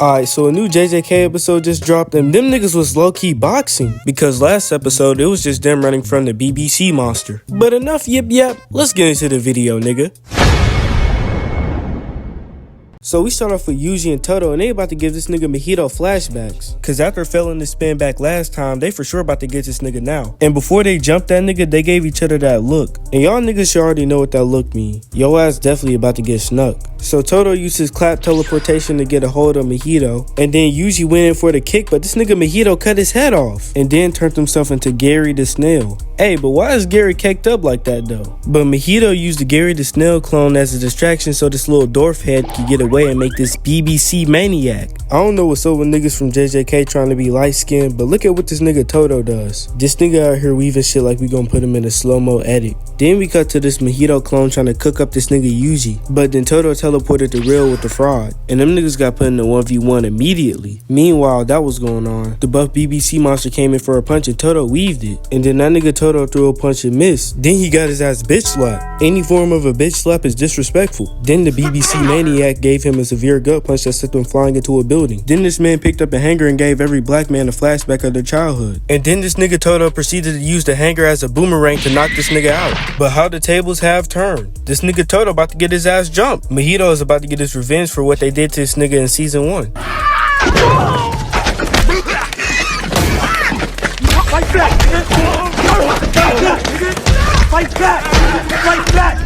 Alright, so a new JJK episode just dropped and them niggas was low-key boxing because last episode it was just them running from the BBC monster. But enough yip, let's get into the video, nigga. So we start off with Yuji and Todo, and they about to give this nigga Mahito flashbacks. Cause after failing to spin back last time, they for sure about to get this nigga now. And before they jumped that nigga, they gave each other that look. And y'all niggas should already know what that look mean. Yo ass definitely about to get snuck. So Todo used his clap teleportation to get a hold of Mahito. And then Yuji went in for the kick, but this nigga Mahito cut his head off. And then turned himself into Gary the Snail. Hey, but why is Gary caked up like that though? But Mahito used the Gary the Snail clone as a distraction so this little dwarf head could get away and make this BBC maniac. I don't know what's up with niggas from JJK trying to be light skinned, but look at what this nigga Todo does. This nigga out here weaving shit like we gonna put him in a slow-mo edit. Then we cut to this Mahito clone trying to cook up this nigga Yuji, but then Todo teleported the real with the fraud, and them niggas got put in the 1v1 immediately. Meanwhile, that was going on. The buff BBC monster came in for a punch and Todo weaved it, and then that nigga Todo threw a punch and missed. Then he got his ass bitch slapped. Any form of a bitch slap is disrespectful. Then the BBC maniac gave him a severe gut punch that sent him flying into a building. Then this man picked up a hanger and gave every black man a flashback of their childhood. And then this nigga Todo proceeded to use the hanger as a boomerang to knock this nigga out. But how the tables have turned. This nigga Todo about to get his ass jumped. Mahito is about to get his revenge for what they did to this nigga in season 1. Fight back! Fight back! Fight back!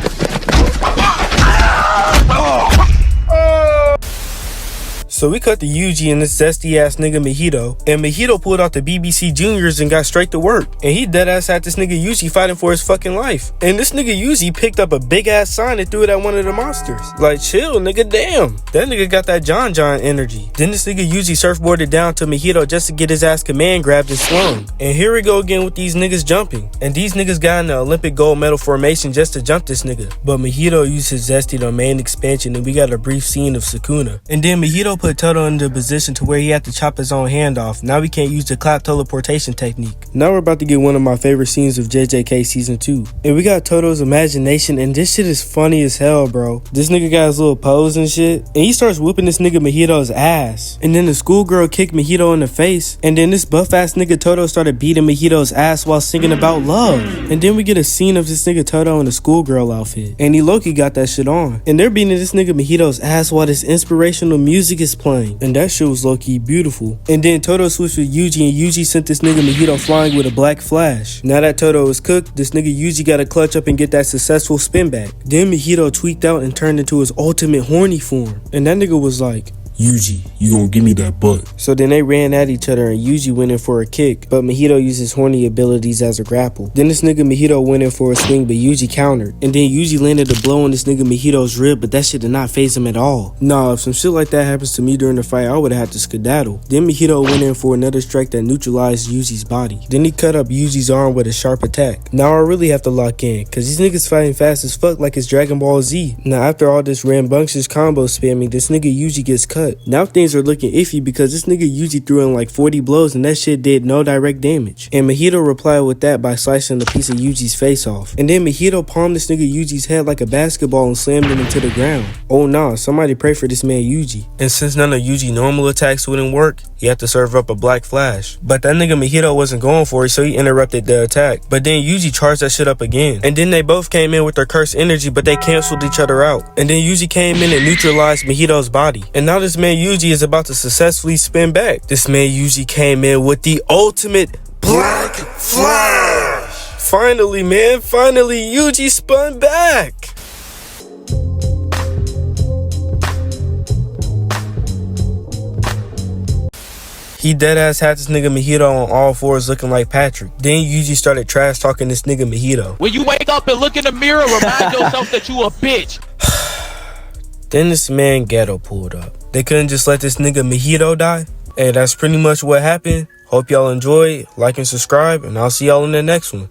So we cut to Yuji and this zesty ass nigga Mahito, and Mahito pulled out the BBC Juniors and got straight to work. And he dead ass had this nigga Yuji fighting for his fucking life. And this nigga Yuji picked up a big ass sign and threw it at one of the monsters. Like, chill nigga, damn. That nigga got that John energy. Then this nigga Yuji surfboarded down to Mahito just to get his ass command grabbed and slung. And here we go again with these niggas jumping. And these niggas got in the Olympic gold medal formation just to jump this nigga. But Mahito used his zesty to main expansion and we got a brief scene of Sukuna. And then Mahito put Todo into a position to where he had to chop his own hand off. Now we can't use the clap teleportation technique. Now we're about to get one of my favorite scenes of JJK season 2. And we got Todo's imagination, and this shit is funny as hell, bro. This nigga got his little pose and shit, and he starts whooping this nigga Mahito's ass. And then the schoolgirl kicked Mahito in the face, and then this buff ass nigga Todo started beating Mahito's ass while singing about love. And then we get a scene of this nigga Todo in a schoolgirl outfit, and he low-key got that shit on. And they're beating this nigga Mahito's ass while this inspirational music is playing, and that shit was low-key beautiful. And then Todo switched with Yuji, and Yuji sent this nigga Mahito flying with a black flash. Now that Todo is cooked, this nigga Yuji gotta clutch up and get that successful spin back. Then Mahito tweaked out and turned into his ultimate horny form, and that nigga was like, Yuji, you gonna give me that butt. So then they ran at each other and Yuji went in for a kick, but Mahito used his horny abilities as a grapple. Then this nigga Mahito went in for a swing, but Yuji countered. And then Yuji landed a blow on this nigga Mahito's rib, but that shit did not faze him at all. Nah, if some shit like that happens to me during the fight, I would've had to skedaddle. Then Mahito went in for another strike that neutralized Yuji's body. Then he cut up Yuji's arm with a sharp attack. Now I really have to lock in, cause these niggas fighting fast as fuck like it's Dragon Ball Z. Now after all this rambunctious combo spamming, this nigga Yuji gets cut. Now things are looking iffy because this nigga Yuji threw in like 40 blows and that shit did no direct damage. And Mahito replied with that by slicing a piece of Yuji's face off. And then Mahito palmed this nigga Yuji's head like a basketball and slammed him into the ground. Oh nah, somebody pray for this man Yuji. And since none of Yuji normal attacks wouldn't work, he had to serve up a black flash. But that nigga Mahito wasn't going for it, so he interrupted the attack. But then Yuji charged that shit up again. And then they both came in with their cursed energy, but they canceled each other out. And then Yuji came in and neutralized Mahito's body. And now this man Yuji is about to successfully spin back. This man Yuji came in with the ultimate black flash. Finally, man, finally Yuji spun back. He deadass had this nigga Mahito on all fours looking like Patrick. Then Yuji started trash talking this nigga Mahito. When you wake up and look in the mirror, remind yourself that you a bitch. Then this man Ghetto pulled up. They couldn't just let this nigga Mahito die. Hey, that's pretty much what happened. Hope y'all enjoy. Like and subscribe, and I'll see y'all in the next one.